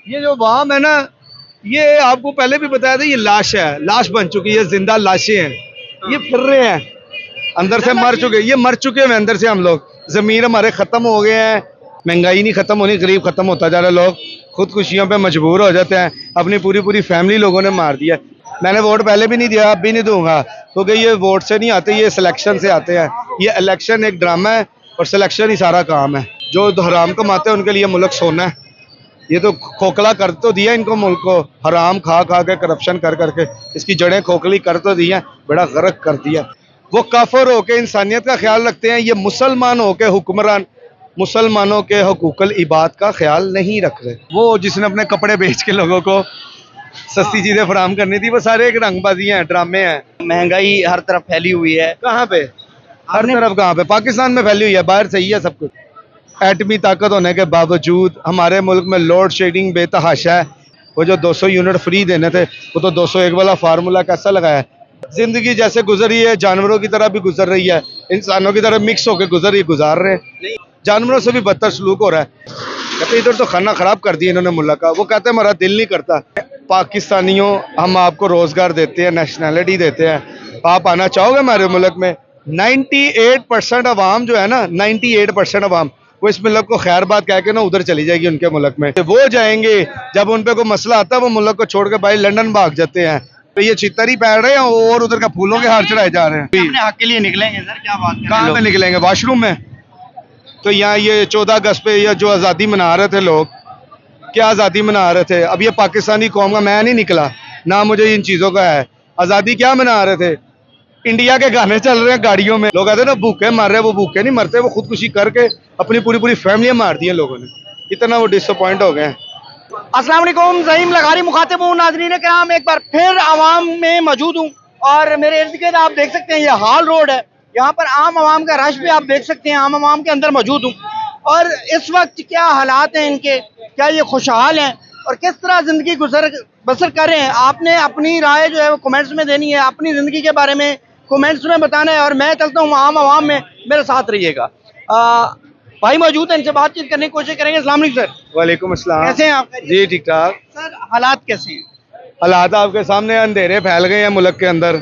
ये जो वाम है ना, ये आपको पहले भी बताया था, ये लाश है, लाश बन चुकी है, जिंदा लाशें हैं, ये फिर रहे हैं, अंदर से मर चुके, ये मर चुके हैं अंदर से हम लोग। जमीर हमारे खत्म हो गए हैं, महंगाई नहीं खत्म होनी, गरीब खत्म होता जा रहा है, लोग खुदकुशियों पे मजबूर हो जाते हैं, अपनी पूरी पूरी फैमिली लोगों ने मार दिया। मैंने वोट पहले भी नहीं दिया, अब भी नहीं दूंगा, क्योंकि ये वोट से नहीं आते, ये सिलेक्शन से आते हैं। ये इलेक्शन एक ड्रामा है और सिलेक्शन ही सारा काम है। जो हराम कमाते हैं उनके लिए मुल्क सोना है। ये तो खोखला कर तो दिया इनको, मुल्क को हराम खा खा के, करप्शन कर करके इसकी जड़ें खोखली कर तो दी हैं, बड़ा गर्क कर दिया। वो काफिर होके इंसानियत का ख्याल रखते हैं, ये मुसलमान होके हुक्मरान मुसलमानों के हुकूकुल इबाद का ख्याल नहीं रख रहे। वो जिसने अपने कपड़े बेच के लोगों को सस्ती चीजें फराहम करनी थी, वो सारे एक रंगबाजी हैं, ड्रामे हैं। महंगाई हर तरफ फैली हुई है। कहाँ पे? हर तरफ कहाँ पे? पाकिस्तान में फैली हुई है, बाहर सही है सब कुछ। एटमी ताकत होने के बावजूद हमारे मुल्क में लोड शेडिंग बेतहाशा है। वो जो 200 यूनिट फ्री देने थे, वो तो 201 वाला फार्मूला कैसा लगाया है। जिंदगी जैसे गुजर रही है, जानवरों की तरह भी गुजर रही है, इंसानों की तरह मिक्स होकर गुजार रहे हैं। जानवरों से भी बदतर सलूक हो रहा है। कहते इधर तो खाना खराब कर दिया इन्होंने मुल्क का। वो कहते हैं हमारा दिल नहीं करता। पाकिस्तानियों, हम आपको रोजगार देते हैं, नेशनैलिटी देते हैं, आप आना चाहोगे हमारे मुल्क में? 98% अवाम जो है ना, 98% अवाम वो इस मुल्क को खैर बात कह के ना उधर चली जाएगी उनके मुल्क में। वो जाएंगे, जब उन पे कोई मसला आता है वो मुल्क को छोड़ के भाई लंदन भाग जाते हैं। तो ये छितर ही पैर रहे हैं और उधर का फूलों के हार चढ़ाए जा रहे हैं। अपने हक के लिए निकलेंगे सर, क्या बात कर रहे कहाँ हैं पे लोग? निकलेंगे? वॉशरूम में? तो यहाँ ये 14 अगस्त पे या जो आज़ादी मना रहे थे लोग, क्या आज़ादी मना रहे थे? अब ये पाकिस्तानी कौम का मैं नहीं निकला ना, मुझे इन चीज़ों का है। आज़ादी क्या मना रहे थे? इंडिया के गाने चल रहे हैं गाड़ियों में, लोग कहते हैं ना भूखे मर रहे हैं, वो भूखे नहीं मरते, वो खुदकुशी करके अपनी पूरी पूरी फैमिलियां मार दी हैं लोगों ने। इतना वो डिसअपॉइंट हो गए हैं। अस्सलाम वालेकुम, ज़हीम लगारी मुखातिब हूँ। नाज़रीन किराम, एक बार फिर आवाम में मौजूद हूँ और मेरे इर्द गिर्द आप देख सकते हैं ये हाल रोड है। यहाँ पर आम आवाम का रश भी आप देख सकते हैं। आम आवाम के अंदर मौजूद हूँ और इस वक्त क्या हालात हैं इनके, क्या ये खुशहाल हैं और किस तरह ज़िंदगी बसर कर रहे हैं। आपने अपनी राय जो है वो कमेंट्स में देनी है, अपनी ज़िंदगी के बारे में कमेंट्स में बताना है और मैं चलता हूँ आम आवाम में, मेरे साथ रहिएगा। भाई मौजूद है, इनसे बातचीत करने की कोशिश करेंगे। अस्सलाम वालेकुम सर। वालेकुम अस्सलाम। कैसे हैं आप? जी ठीक ठाक। सर हालात कैसे हैं? हालात आपके सामने, अंधेरे फैल गए हैं मुल्क के अंदर,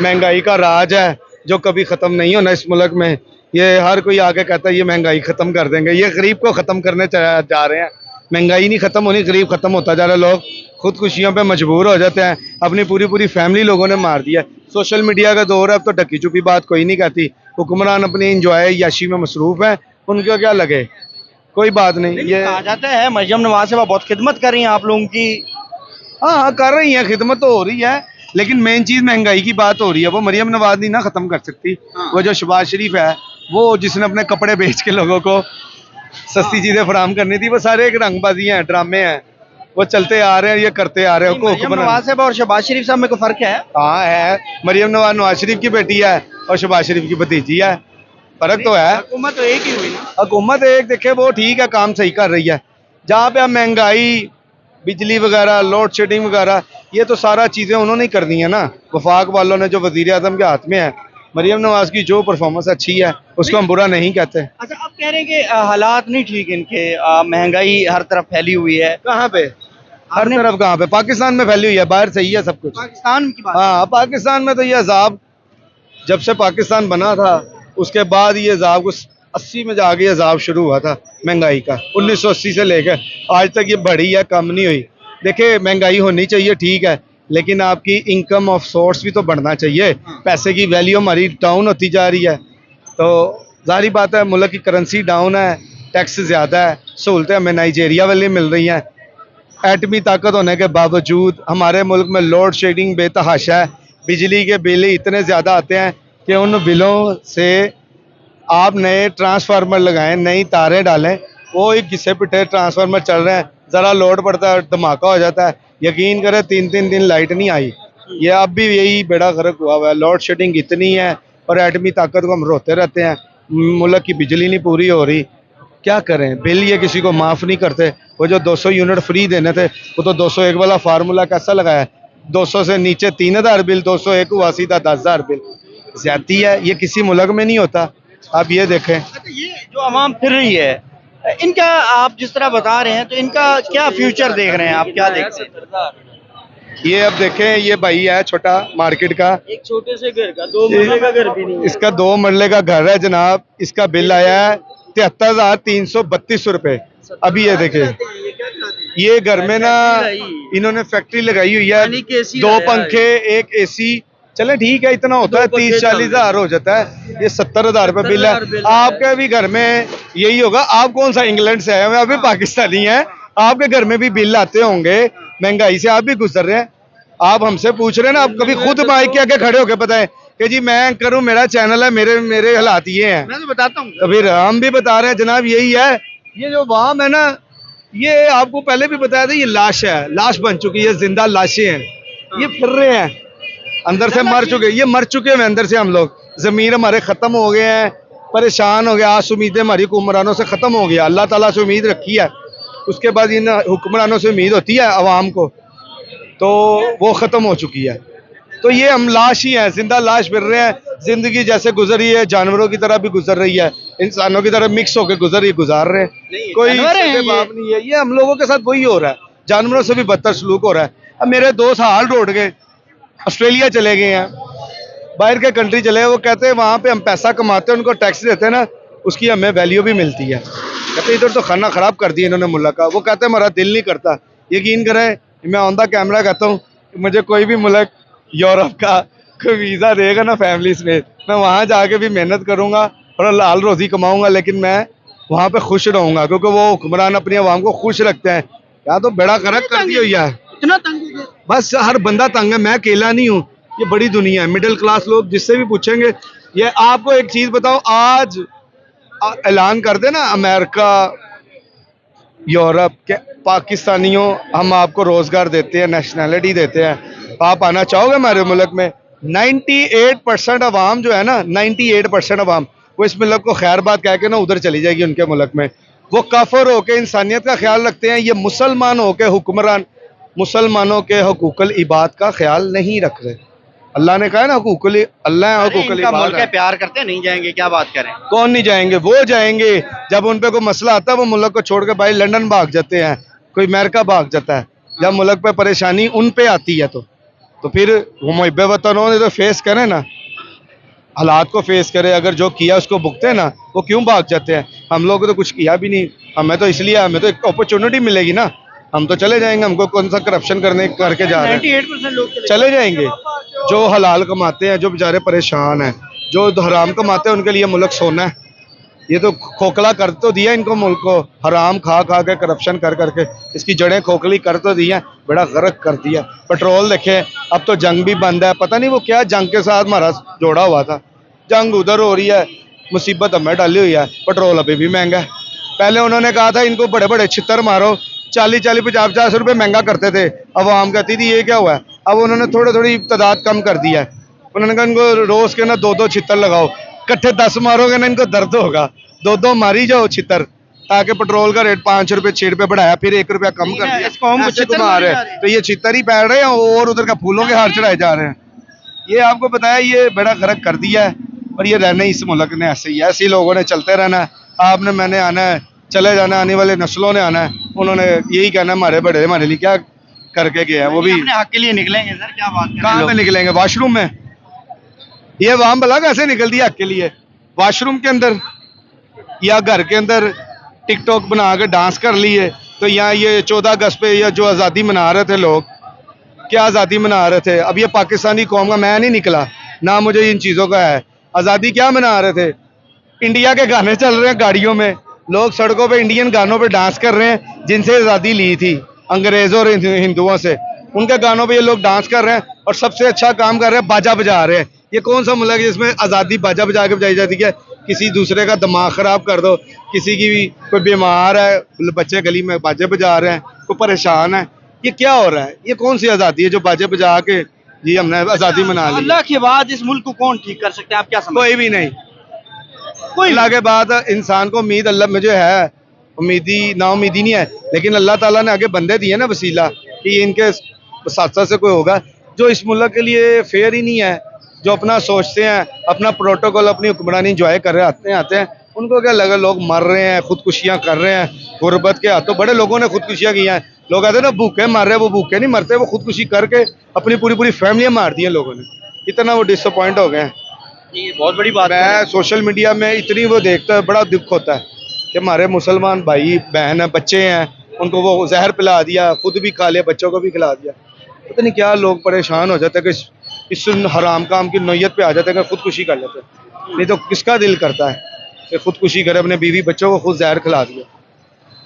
महंगाई का राज है जो कभी ख़त्म नहीं होना इस मुल्क में। ये हर कोई आके कहता है ये महंगाई ख़त्म कर देंगे, ये गरीब को ख़त्म करने जा रहे हैं। महंगाई नहीं ख़त्म होनी, गरीब ख़त्म होता जा रहा है, लोग खुदकुशियों पे मजबूर हो जाते हैं, अपनी पूरी पूरी फैमिली लोगों ने मार दिया। सोशल मीडिया का दौर है, अब तो ढकी छुपी बात कोई नहीं कहती। हुक्मरान अपनी इंजॉय याशी में मसरूफ़ है, उनको क्या लगे, कोई बात नहीं। ये कहा जाता है मरियम नवाज साहब बहुत खिदमत कर रही हैं आप लोगों की। हाँ हाँ कर रही है, खिदमत तो हो रही है, लेकिन मेन चीज महंगाई की बात हो रही है, वो मरियम नवाज नहीं ना खत्म कर सकती। वो जो शहबाज शरीफ है, वो जिसने अपने कपड़े बेच के लोगों को सस्ती चीजें फराहम करनी थी, वो सारे एक रंगबाजी हैं, ड्रामे हैं, वो चलते आ रहे हैं, ये करते आ रहे हैं। मरियम नवाज साहब और शहबाज शरीफ साहब में कोई फर्क है? हाँ है, मरियम नवाज शरीफ की बेटी है और शहबाज शरीफ की भतीजी है, फर्क तो है। हुकूमत तो एक ही हुई ना। हुकूमत एक देखे, वो ठीक है, काम सही कर रही है। जहाँ पे अब महंगाई, बिजली वगैरह, लोड शेडिंग वगैरह, ये तो सारा चीज़ें उन्होंने ही करनी है ना, वफाक वालों ने, जो वजीर आजम के हाथ में है। मरियम नवाज की जो परफॉर्मेंस अच्छी है उसको हम बुरा नहीं कहते। अच्छा, आप कह रहे हैं कि हालात नहीं ठीक इनके, महंगाई हर तरफ फैली हुई है। कहाँ पे? हर तरफ कहाँ पे? पाकिस्तान में फैली हुई है, बाहर सही है सब कुछ। पाकिस्तान की बात। हाँ, पाकिस्तान में तो ये अजाब, जब से पाकिस्तान बना था उसके बाद ये अजाब कुछ 80 में जाके अजाब शुरू हुआ था महंगाई का। 1980 से लेकर आज तक ये बढ़ी है, कम नहीं हुई। देखिए महंगाई होनी चाहिए ठीक है, लेकिन आपकी इनकम ऑफ सोर्स भी तो बढ़ना चाहिए। पैसे की वैल्यू हमारी डाउन होती जा रही है, तो जाहिर बात है मुल्क की करेंसी डाउन है, टैक्स ज़्यादा है, सहूलतें हमें नाइजीरिया वाली मिल रही हैं। एटमी ताकत होने के बावजूद हमारे मुल्क में लोड शेडिंग बेतहाशा है, बिजली के बिल इतने ज़्यादा आते हैं कि उन बिलों से आप नए ट्रांसफार्मर लगाएं, नई तारें डालें, वो एक घिसे पिटे ट्रांसफार्मर चल रहे हैं, ज़रा लोड पड़ता है धमाका हो जाता है। यकीन करें 3-3 दिन लाइट नहीं आई। ये अब भी यही बेड़ा गर्क हुआ है, लोड शेडिंग इतनी है और एटमी ताकत को हम रोते रहते हैं, मुल्क की बिजली नहीं पूरी हो रही, क्या करें? बिल ये किसी को माफ़ नहीं करते। वो जो 200 यूनिट फ्री देने थे, वो तो 201 वाला फार्मूला कैसा लगाया है, 200 से नीचे 3000 बिल, 201 हुआ सीधा 10,000 बिल। ज्यादती है, ये किसी मुल्क में नहीं होता। आप ये देखें। अच्छा, ये जो आवाम फिर रही है, इनका आप जिस तरह बता रहे हैं तो इनका क्या फ्यूचर देख रहे हैं आप, क्या देखते हैं? ये अब देखें, ये भाई है छोटा मार्केट का, एक छोटे से घर का 2 मंजिले का घर भी नहीं है। इसका 2 मरले का घर है जनाब। इसका बिल आया है 73,332 रुपए। अभी ये देखे, ये घर में ना इन्होंने फैक्ट्री लगाई हुई है, यानी कि AC 2 लगाया है। पंखे, एक एसी। चले ठीक है, इतना होता है, 30-40 हजार हो जाता है। ये 70,000 रुपए बिल है। 70,000 बिल है। आपके भी घर में यही होगा। आप कौन सा इंग्लैंड से आए हैं? अभी पाकिस्तानी है। आपके घर में भी बिल आते होंगे, महंगाई से आप भी गुजर रहे हैं। आप हमसे पूछ रहे हैं ना, आप कभी खुद माइक के आगे खड़े होके बताएं कि जी मैं करूं, मेरा चैनल है, मेरे मेरे हालात ये हैं। मैं तो बताता हूँ। तो फिर हम भी बता रहे हैं जनाब, यही है। ये जो वाम है ना, ये आपको पहले भी बताया था, ये लाश है, लाश बन चुकी है, जिंदा लाशें हैं। ये फिर रहे हैं, अंदर से मर चुके, ये मर चुके हैं अंदर से। हम लोग, जमीर हमारे खत्म हो गए हैं, परेशान हो गया। आस उम्मीदें हमारी हुक्मरानों से खत्म हो गया। अल्लाह ताला से उम्मीद रखी है, उसके बाद इन हुक्मरानों से उम्मीद होती है अवाम को, तो वो खत्म हो चुकी है। तो ये हम लाश ही हैं, जिंदा लाश फिर रहे हैं। जिंदगी जैसे गुजर रही है, जानवरों की तरह भी गुजर रही है, इंसानों की तरह मिक्स होकर गुजार रहे हैं। कोई जानवर हैं सगे ये। बाप नहीं है। ये हम लोगों के साथ वही हो रहा है, जानवरों से भी बदतर सलूक हो रहा है। अब मेरे दोस्त हाल रोड गए, ऑस्ट्रेलिया चले गए हैं, बाहर के कंट्री चले गए। वो कहते हैं वहाँ पे हम पैसा कमाते हैं, उनको टैक्स देते हैं ना, उसकी हमें वैल्यू भी मिलती है। कहते इधर तो खाना खराब कर दिया इन्होंने मुल्क का। वो कहते हैं हमारा दिल नहीं करता। यकीन करें, मैं ऑन द कैमरा कहता हूँ, मुझे कोई भी मुल्क यूरोप का कोई वीज़ा देगा ना फैमिली समेत, मैं वहाँ जाके भी मेहनत करूँगा और हलाल रोज़ी कमाऊँगा, लेकिन मैं वहाँ पे खुश रहूँगा, क्योंकि वो हुक्मरान अपनी आवाम को खुश रखते हैं। या तो बेड़ा गर्क कर दी हुई है, इतना तंग हो गया। बस हर बंदा तंग है। मैं अकेला नहीं हूँ, ये बड़ी दुनिया है, मिडिल क्लास लोग जिससे भी पूछेंगे। ये आपको एक चीज़ बताओ, आज ऐलान कर दे ना अमेरिका, यूरोप के, पाकिस्तानियों हम आपको रोजगार देते हैं, नेशनैलिटी देते हैं, आप आना चाहोगे हमारे मुल्क में? 98% अवाम जो है ना, 98% अवाम वो इस मुल्क को खैर बात कह के ना उधर चली जाएगी उनके मुल्क में। वो काफर होके इंसानियत का ख्याल रखते हैं, ये मुसलमान होके हुक्मरान मुसलमानों के हुकूकुल इबाद का ख्याल नहीं रख रहे। अल्लाह ने कहा है ना, हुकूकुल अल्लाह है, हुकूकुल इनका इबाद मुल्क है, है। प्यार करते हैं, नहीं जाएंगे, क्या बात करें। कौन नहीं जाएंगे? वो जाएंगे। जब उन पे कोई मसला आता है, वो मुल्क को छोड़ के भाई लंदन भाग जाते हैं, कोई अमेरिका भाग जाता है। जब मुल्क पे परेशानी उन पे आती है, तो फिर वो मुहब्बे वतन हो तो फेस करें ना, हालात को फेस करे। अगर जो किया उसको भुगते ना, वो क्यों भाग जाते हैं? हम लोग तो कुछ किया भी नहीं, हमें तो इसलिए, हमें तो एक अपॉर्चुनिटी मिलेगी ना, हम तो चले जाएंगे। हमको कौन सा करप्शन करके जा रहे हैं? 98% लोग चले जाएंगे। जो हलाल कमाते हैं, जो बेचारे परेशान हैं, जो हराम कमाते हैं, उनके लिए मुल्क सोना है। ये तो खोखला कर तो दिया इनको, मुल्क को हराम खा खा के, करप्शन कर करके इसकी जड़ें खोखली कर तो दी हैं, बड़ा गर्क कर दिया। पेट्रोल देखे, अब तो जंग भी बंद है, पता नहीं वो क्या जंग के साथ हमारा जोड़ा हुआ था। जंग उधर हो रही है, मुसीबत हमें डाली हुई है, पेट्रोल अभी भी महंगा है। पहले उन्होंने कहा था इनको बड़े बड़े छितर मारो, 40-40, 50-50 रुपये महंगा करते थे, अवाम कहती थी ये क्या हुआ है। अब उन्होंने थोड़ी थोड़ी तादाद कम कर दिया है। उन्होंने कहा इनको रोज के ना 2-2 छितर लगाओ, इकट्ठे 10 मारोगे ना इनको दर्द होगा, 2-2 मारी जाओ छितर, ताकि पेट्रोल का रेट 5 रुपये 6 रुपये बढ़ाया, फिर 1 रुपया कम कर दिया। इस कौम को ऐसे छितर घुमा मारे रहे जा हैं, रहे हैं। तो ये छितर ही पैर रहे हैं और उधर का फूलों के हार चढ़ाए जा रहे हैं। ये आपको बताया, ये बड़ा गर्क कर दिया है। और ये रहना ही इस मुल्क ने ऐसे ही है, ऐसे ही लोगों ने चलते रहना है। आपने मैंने आना है, चले जाना है, आने वाले नस्लों ने आना है, उन्होंने यही कहना है हमारे बड़े हमारे लिए क्या करके गए हैं। वो भी अपने हक के लिए निकलेंगे सर, क्या बात कर रहे कहाँ हैं पे लोग। निकलेंगे? वॉशरूम में? ये वाम भला कैसे निकल दिया हक के लिए? वॉशरूम के अंदर या घर के अंदर टिकटॉक बना के डांस कर लिए। तो यहाँ ये 14 अगस्त पे या जो आज़ादी मना रहे थे लोग, क्या आज़ादी मना रहे थे? अब ये पाकिस्तानी कौम का, मैं नहीं निकला ना, मुझे इन चीज़ों का है। आज़ादी क्या मना रहे थे? इंडिया के गाने चल रहे हैं गाड़ियों में, लोग सड़कों पे इंडियन गानों पे डांस कर रहे हैं, जिनसे आज़ादी ली थी अंग्रेज़ों और हिंदुओं से। उनके गानों पे ये लोग डांस कर रहे हैं और सबसे अच्छा काम कर रहे हैं, बाजा बजा रहे हैं। ये कौन सा मुल्क है जिसमें आज़ादी बाजा बजा के बजाई जाती है? किसी दूसरे का दिमाग ख़राब कर दो, किसी की भी कोई बीमार है, बच्चे गली में बाजे बजा रहे हैं, कोई परेशान है, ये क्या हो रहा है? ये कौन सी आज़ादी है जो बाजे बजा के जी हमने आज़ादी मना ली? अल्लाह के बाद इस मुल्क को कौन ठीक कर सकते हैं, आप क्या समझते कोई भी नहीं। हैं? कोई अल्लाह के बाद इंसान को उम्मीद अल्लाह में जो है, उम्मीदी ना उम्मीदी नहीं है, लेकिन अल्लाह ताला ने आगे बंदे दिए ना वसीला, कि इनके साथ साथ से कोई होगा जो इस मुल्क के लिए फेयर ही नहीं है, जो अपना सोचते हैं, अपना प्रोटोकॉल, अपनी हुक्मरानी इंजॉय कर रहे आते हैं उनको क्या लगा लोग मर रहे हैं, खुदकुशियां कर रहे हैं, गुर्बत के हाथों बड़े लोगों ने खुदकुशियां की हैं। लोग कहते हैं ना भूखे मर रहे हैं, वो भूखे नहीं मरते, वो खुदकुशी करके अपनी पूरी पूरी फैमिलियां मार दी हैं लोगों ने। इतना वो डिसअपॉइंट हो गए हैं। ये बहुत बड़ी बात है। मैं सोशल मीडिया में इतनी वो देखता है, बड़ा दुख होता है कि हमारे मुसलमान भाई बहन है, बच्चे हैं, उनको वो जहर पिला दिया, खुद भी खा लिया, बच्चों को भी खिला दिया। पता नहीं क्या लोग परेशान हो जाते हैं कि इस हराम काम की नौयत पे आ जाते हैं कि खुदकुशी कर लेते हैं। नहीं तो किसका दिल करता है कि खुदकुशी करे, अपने बीवी बच्चों को खुद जहर खिला दिया।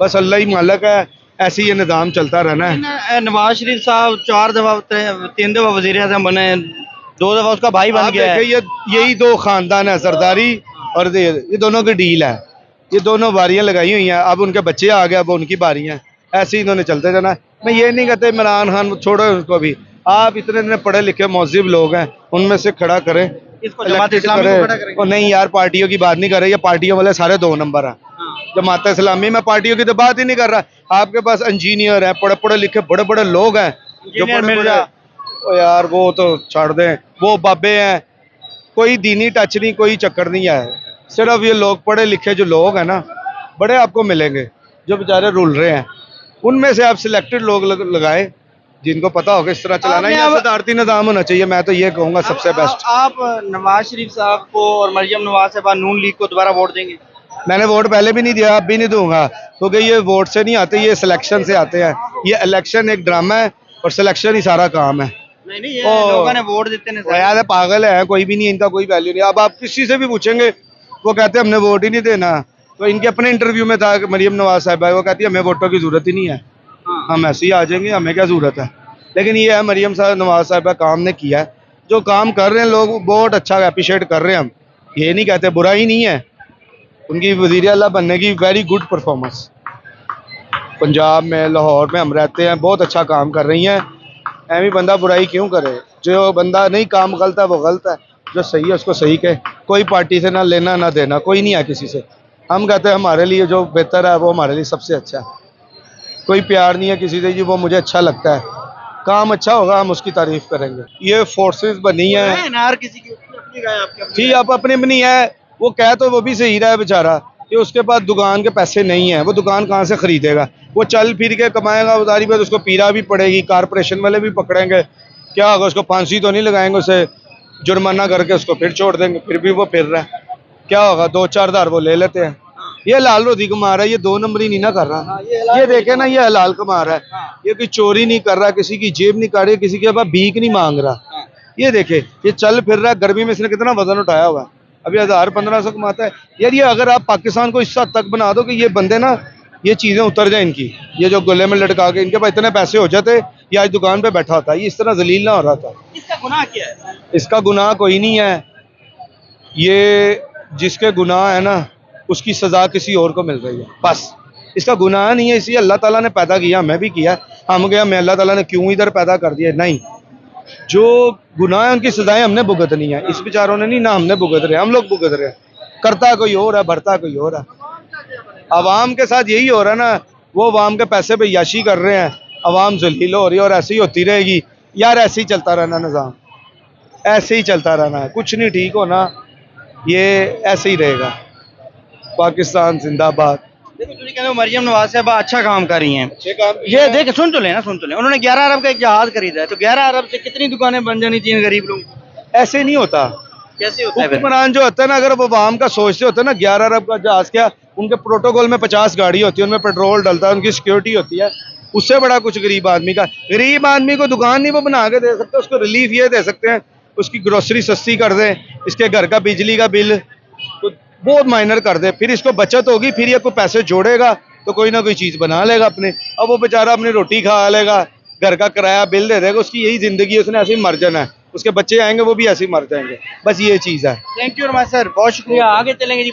बस अल्लाह ही मालिक है, ऐसे ही ये निज़ाम चलता रहना है। नवाज शरीफ साहब 4 दफा 3 दफा वजीर आजम बने, 2 दफा उसका भाई बन आप गया है। देखिए यही दो खानदान है, सरदारी और ये दोनों की डील है। ये दोनों बारियां लगाई हुई हैं, अब उनके बच्चे आ गए, अब उनकी बारियां, ऐसे ही इन्होंने चलते जाना है। मैं ये नहीं कहते इमरान खान छोड़ो उसको भी, आप इतने इतने पढ़े लिखे मौजिब लोग हैं, उनमें से खड़ा करें, इसको जमात इस्लामी को खड़ा करेंगे। और नहीं यार पार्टियों की बात नहीं कर रहे, ये पार्टियों वाले सारे 2 नंबर हैं। जमात इस्लामी में पार्टियों की तो बात ही नहीं कर रहा। आपके पास इंजीनियर है, पढ़े पढ़े लिखे बड़े बड़े लोग हैं जो इंजीनियर बड़े मिर्जा। ओ यार वो तो छोड़ दें, वो बाबे हैं, कोई दीनी टच नहीं, कोई चक्कर नहीं है। सिर्फ ये लोग पढ़े लिखे जो लोग हैं ना, बड़े आपको मिलेंगे जो बेचारे रुल रहे हैं, उनमें से आप सिलेक्टेड लोग लगाएं जिनको पता होगा इस तरह चलाना। आपने ये अब- सदारती निज़ाम होना चाहिए, मैं तो ये कहूँगा सबसे बेस्ट। आप नवाज शरीफ साहब को और मरियम नवाज साहबा नून लीग को दोबारा वोट देंगे? मैंने वोट पहले भी नहीं दिया, अब भी नहीं दूंगा, क्योंकि ये वोट से नहीं आते, ये सिलेक्शन से आते हैं। ये इलेक्शन एक ड्रामा है और सिलेक्शन ही सारा काम है। नहीं ये ओ, लोगों ने वोट देते हैं वो यार पागल है, कोई भी नहीं, इनका कोई वैल्यू नहीं। अब आप किसी से भी पूछेंगे वो कहते हैं हमने वोट ही नहीं देना। तो इनके अपने इंटरव्यू में था कि मरियम नवाज साहब है, वो कहती है हमें वोटों की जरूरत ही नहीं है, हम ऐसे ही आ जाएंगे, हमें क्या जरूरत है। लेकिन ये है मरियम नवाज साहब काम ने किया है, जो काम कर रहे हैं लोग बहुत अच्छा अप्रिशिएट कर रहे हैं। हम ये नहीं कहते, बुरा ही नहीं है उनकी वज़ीर आला बनने की, वेरी गुड परफॉर्मेंस। पंजाब में लाहौर में हम रहते हैं, बहुत अच्छा काम कर रही हैं। ऐवी बंदा बुराई क्यों करे, जो बंदा नहीं काम गलत है वो गलत है, जो सही है उसको सही कहे। कोई पार्टी से ना लेना ना देना, कोई नहीं है किसी से। हम कहते हैं हमारे लिए जो बेहतर है वो हमारे लिए सबसे अच्छा है। कोई प्यार नहीं है किसी से जी वो मुझे अच्छा लगता है, काम अच्छा होगा हम उसकी तारीफ करेंगे। ये फोर्सेस बनी है नार किसी की अपनी गाय आपकी अपनी जी, आप अपनी अपनी है। वो कह तो वो भी सही रहा है बेचारा कि उसके पास दुकान के पैसे नहीं है, वो दुकान कहाँ से खरीदेगा। वो चल फिर के कमाएगा उधारी पे, तो उसको पीरा भी पड़ेगी, कारपोरेशन वाले भी पकड़ेंगे, क्या होगा, उसको फांसी तो नहीं लगाएंगे, उसे जुर्माना करके उसको फिर छोड़ देंगे, फिर भी वो फिर रहा है, क्या होगा, 2-4 हज़ार वो ले लेते हैं। ये हलाल रोजी कमा रहा है, ये 2 नंबरी नहीं ना कर रहा। ये देखे ना, ये हलाल कमा रहा है, ये कोई चोरी नहीं कर रहा, किसी की जेब नहीं काट रही, किसी के पास भीख नहीं मांग रहा। ये देखे, ये चल फिर रहा है, गर्मी में इसने कितना वजन उठाया हुआ है, अभी 1000-1500 कमाता है। यार ये अगर आप पाकिस्तान को इस हद तक बना दो कि ये बंदे ना, ये चीज़ें उतर जाए इनकी, ये जो गले में लटका के इनके पास इतने पैसे हो जाते, ये आज दुकान पे बैठा होता, ये इस तरह जलील ना हो रहा था। इसका गुनाह क्या है? इसका गुनाह कोई नहीं है, ये जिसके गुनाह है ना उसकी सज़ा किसी और को मिल रही है, बस। इसका गुनाह नहीं है, इसी अल्लाह ताला ने पैदा किया, हमें भी किया, हम गया हमें अल्लाह ताला ने क्यों इधर पैदा कर दिया, नहीं। जो गुनाह है उनकी सजाएं हमने भुगतनी है, इस बेचारों ने नहीं, ना हमने भुगत रहे, हम लोग भुगत रहे हैं। करता कोई और है, भरता कोई और है। अवाम के साथ यही हो रहा है ना, वो अवाम के पैसे पे याशी कर रहे हैं, अवाम जलील हो रही है और ऐसे ही होती रहेगी। यार ऐसे ही चलता रहना निज़ाम, ऐसे ही चलता रहना है, कुछ नहीं ठीक होना, ये ऐसे ही रहेगा। पाकिस्तान जिंदाबाद। देखो तुझे कहते हो मरियम नवाज साहबा अच्छा काम कर रही हैं। अच्छे काम ये देख सुन तो लेना, सुन तो ले, उन्होंने 11 अरब का एक जहाज खरीदा है, तो 11 अरब से कितनी दुकानें बन जानी चाहिए गरीब लोगों को? ऐसे नहीं होता। कैसे होता है फिर? हुक्मरान जो होता है ना, अगर वो आवाम का सोचते होते ना, 11 अरब का जहाज क्या, उनके प्रोटोकॉल में 50 गाड़ी होती है, उनमें पेट्रोल डलता है, उनकी सिक्योरिटी होती है, उससे बड़ा कुछ गरीब आदमी का। गरीब आदमी को दुकान नहीं वो बना के दे सकते, उसको रिलीफ ये दे सकते हैं, उसकी ग्रोसरी सस्ती कर दें, इसके घर का बिजली का बिल तो बहुत माइनर कर दे, फिर इसको बचत होगी, फिर ये कोई पैसे जोड़ेगा तो कोई ना कोई चीज़ बना लेगा अपने। अब वो बेचारा अपनी रोटी खा लेगा, घर का किराया बिल दे देगा, उसकी यही ज़िंदगी है, उसने ऐसे ही मर जाना है, उसके बच्चे आएंगे वो भी ऐसे ही मर जाएंगे, बस ये चीज़ है। थैंक यू सर, बहुत शुक्रिया। आगे चलेंगे जी।